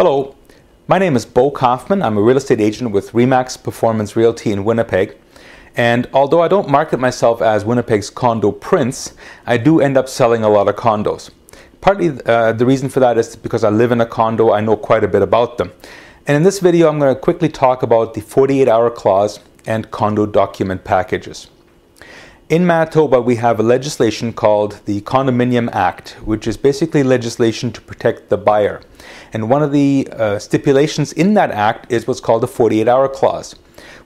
Hello, my name is Bo Kaufman. I'm a real estate agent with RE/MAX Performance Realty in Winnipeg. And although I don't market myself as Winnipeg's condo prince, I do end up selling a lot of condos. Partly the reason for that is because I live in a condo, I know quite a bit about them. And in this video, I'm going to quickly talk about the 48-hour clause and condo document packages. In Manitoba, we have a legislation called the Condominium Act, which is basically legislation to protect the buyer. And one of the stipulations in that act is what's called the 48-hour clause,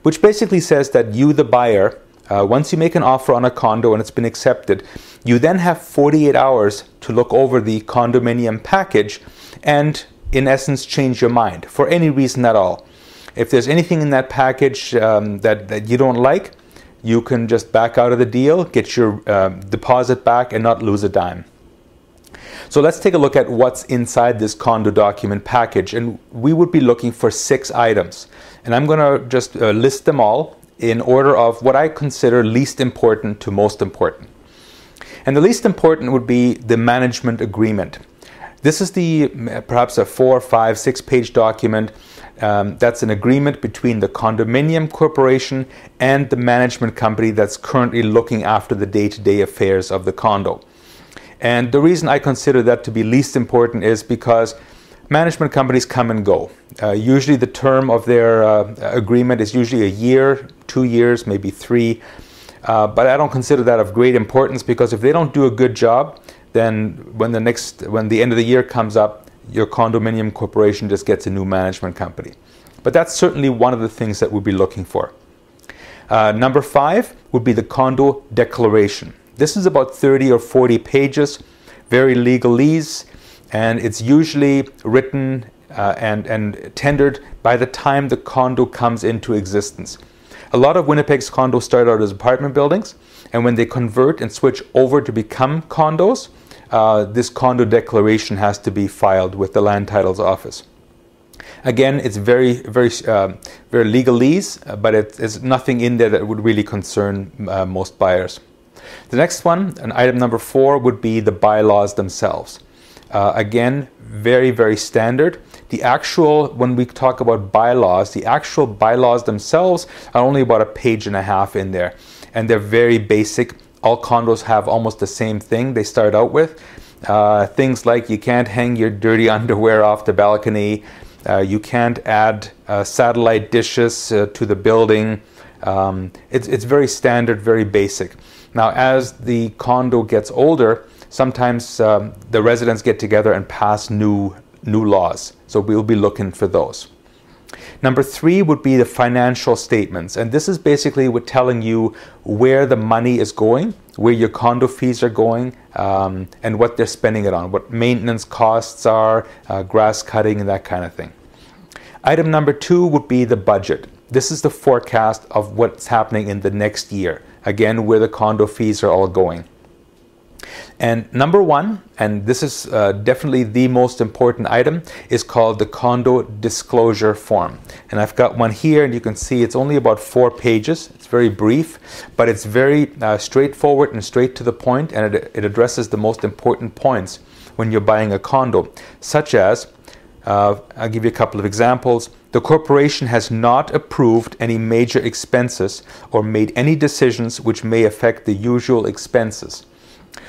which basically says that you, the buyer, once you make an offer on a condo and it's been accepted, you then have 48 hours to look over the condominium package and, in essence, change your mind for any reason at all. If there's anything in that package that you don't like, you can just back out of the deal, get your deposit back, and not lose a dime. So let's take a look at what's inside this condo document package. And we would be looking for 6 items. And I'm going to just list them all in order of what I consider least important to most important. And the least important would be the management agreement. This is perhaps a 4, 5, 6-page document. That's an agreement between the condominium corporation and the management company that's currently looking after the day-to-day affairs of the condo. And the reason I consider that to be least important is because management companies come and go. Usually the term of their agreement is usually a year, 2 years, maybe 3. But I don't consider that of great importance, because if they don't do a good job, then when the end of the year comes up, your condominium corporation just gets a new management company. But that's certainly one of the things that we'll be looking for. Number 5 would be the condo declaration. This is about 30 or 40 pages, very legalese, and it's usually written and tendered by the time the condo comes into existence. A lot of Winnipeg's condos start out as apartment buildings, and when they convert and switch over to become condos, this condo declaration has to be filed with the Land Titles Office. Again, it's very legalese, but it's nothing in there that would really concern most buyers. The next one, and item number 4, would be the bylaws themselves. Again, very standard. When we talk about bylaws, the actual bylaws themselves are only about a page and a half in there, and they're very basic. All condos have almost the same thing they start out with. Things like you can't hang your dirty underwear off the balcony, you can't add satellite dishes to the building. It's very standard, very basic. Now, as the condo gets older, sometimes the residents get together and pass new laws. So we'll be looking for those. Number 3 would be the financial statements. And this is basically telling you where the money is going, where your condo fees are going, and what they're spending it on, what maintenance costs are, grass cutting, and that kind of thing. Item number 2 would be the budget. This is the forecast of what's happening in the next year. Again, where the condo fees are all going. And number 1, and this is definitely the most important item, is called the condo disclosure form. And I've got one here, and you can see it's only about 4 pages. It's very brief, but it's very straightforward and straight to the point, and it addresses the most important points when you're buying a condo, such as, I'll give you a couple of examples. The corporation has not approved any major expenses or made any decisions which may affect the usual expenses.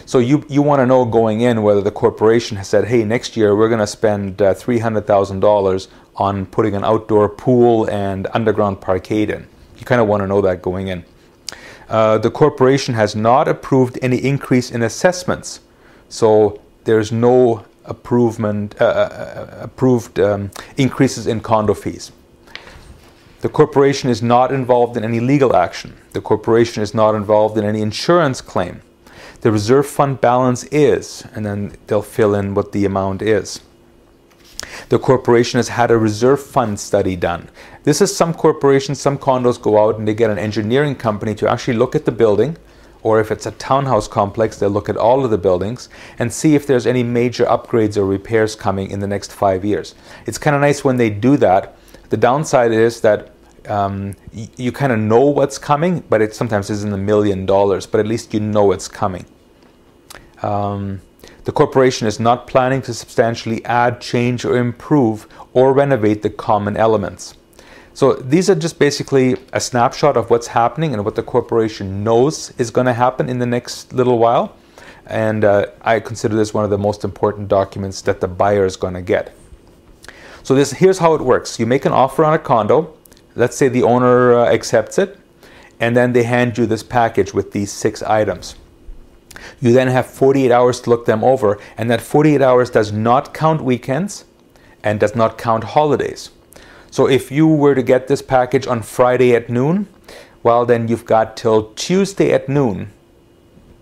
So you want to know going in whether the corporation has said, hey, next year we're going to spend $300,000 on putting an outdoor pool and underground parkade in. You kind of want to know that going in. The corporation has not approved any increase in assessments. So there's no approved increases in condo fees. The corporation is not involved in any legal action. The corporation is not involved in any insurance claim. The reserve fund balance is, and then they'll fill in what the amount is. The corporation has had a reserve fund study done. This is some corporations, some condos go out and they get an engineering company to actually look at the building, or if it's a townhouse complex, they'll look at all of the buildings and see if there's any major upgrades or repairs coming in the next 5 years. It's kind of nice when they do that. The downside is that you kind of know what's coming, but it sometimes isn't $1 million, but at least you know it's coming. The corporation is not planning to substantially add, change, or improve or renovate the common elements. So these are just basically a snapshot of what's happening and what the corporation knows is going to happen in the next little while. And I consider this one of the most important documents that the buyer is going to get. So here's how it works. You make an offer on a condo. Let's say the owner accepts it, and then they hand you this package with these 6 items. You then have 48 hours to look them over, and that 48 hours does not count weekends and does not count holidays. So if you were to get this package on Friday at noon, well, then you've got till Tuesday at noon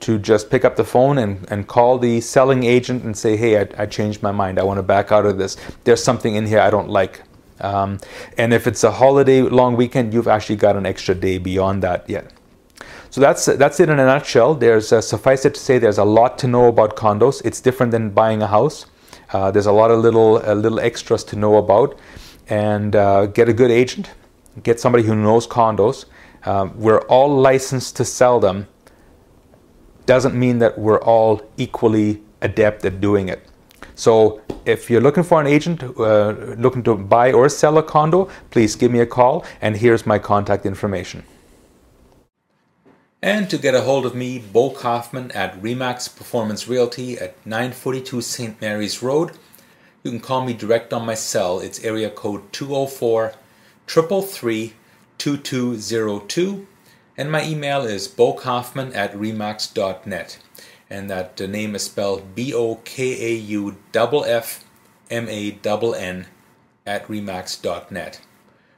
to just pick up the phone and call the selling agent and say, hey, I changed my mind. I want to back out of this. There's something in here I don't like. And if it's a holiday long weekend, you've actually got an extra day beyond that yet. So that's it in a nutshell. There's suffice it to say, there's a lot to know about condos. It's different than buying a house. There's a lot of little extras to know about. And get a good agent, get somebody who knows condos. We're all licensed to sell them. Doesn't mean that we're all equally adept at doing it. So if you're looking for an agent looking to buy or sell a condo, please give me a call, and here's my contact information. And to get a hold of me, Bo Kaufman at Remax Performance Realty at 942 St. Mary's Road. You can call me direct on my cell. It's area code 204-333-2202. And my email is bokaufman@remax.net. And that name is spelled BOKAUFFMANN @remax.net.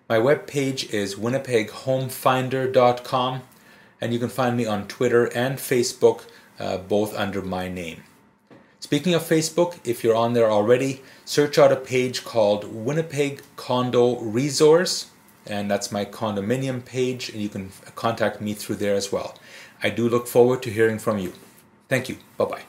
My webpage is winnipeghomefinder.com. And you can find me on Twitter and Facebook, both under my name. Speaking of Facebook, if you're on there already, search out a page called Winnipeg Condo Resource, and that's my condominium page, and you can contact me through there as well. I do look forward to hearing from you. Thank you. Bye-bye.